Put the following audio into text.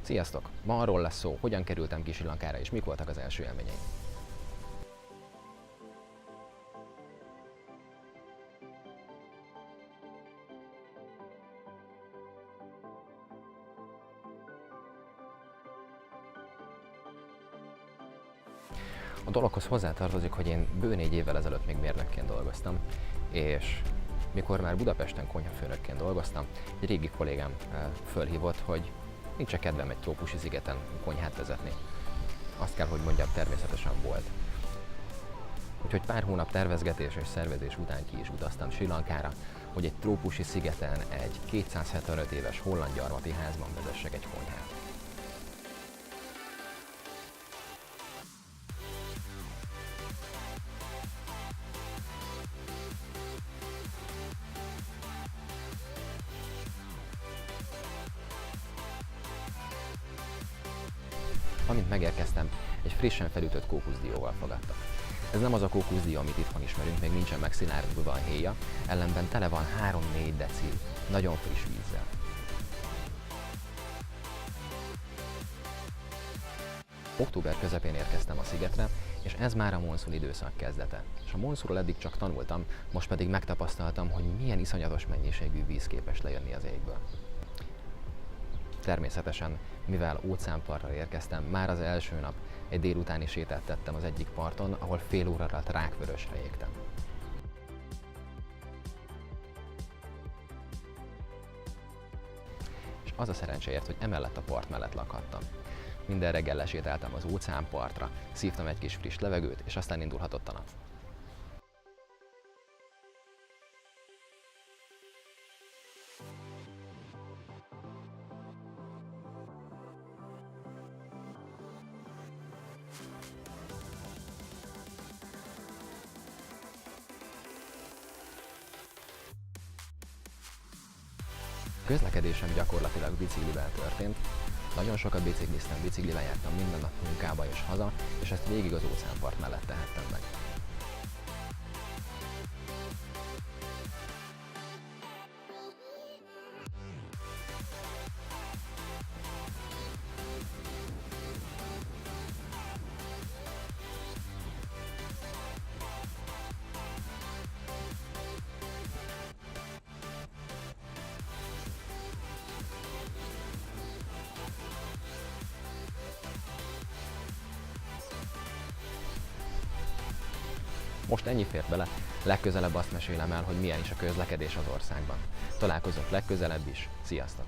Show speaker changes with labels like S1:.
S1: Sziasztok! Ma arról lesz szó, hogyan kerültem ki Srí Lankára és mik voltak az első élményeim. A dologhoz hozzátartozik, hogy én bő 4 évvel ezelőtt még mérnökként dolgoztam, és mikor már Budapesten konyhafőnökként dolgoztam, egy régi kollégám fölhívott, hogy nincs kedvem egy trópusi szigeten konyhát vezetni. Azt kell, hogy mondjam, természetesen volt. Úgyhogy pár hónap tervezgetés és szervezés után ki is utaztam Srí Lankára, hogy egy trópusi szigeten egy 275 éves holland gyarmati házban vezessek egy konyhát. Amint megérkeztem, egy frissen felütött kókuszdióval fogadtak. Ez nem az a kókuszdió, amit itthon ismerünk, még nincsen megszilárdulva a héja, ellenben tele van 3-4 deci nagyon friss vízzel. Október közepén érkeztem a szigetre, és ez már a monszun időszak kezdete. És a monszunról eddig csak tanultam, most pedig megtapasztaltam, hogy milyen iszonyatos mennyiségű víz képes lejönni az égből. Természetesen, mivel óceánpartra érkeztem, már az első nap egy délutáni sétát tettem az egyik parton, ahol fél óra alatt rákvörösre égtem. És az a szerencséért, hogy emellett a part mellett lakhattam. Minden reggel lesétáltam az óceánpartra, szívtam egy kis friss levegőt, és aztán indulhatott a nap. Közlekedésem gyakorlatilag biciklivel történt. Nagyon sokat bicikliztem, biciklivel jártam minden nap munkába és haza, és ezt végig az óceánpart mellett tehettem meg. Most ennyi fért bele, legközelebb azt mesélem el, hogy milyen is a közlekedés az országban. Találkozunk legközelebb is, sziasztok!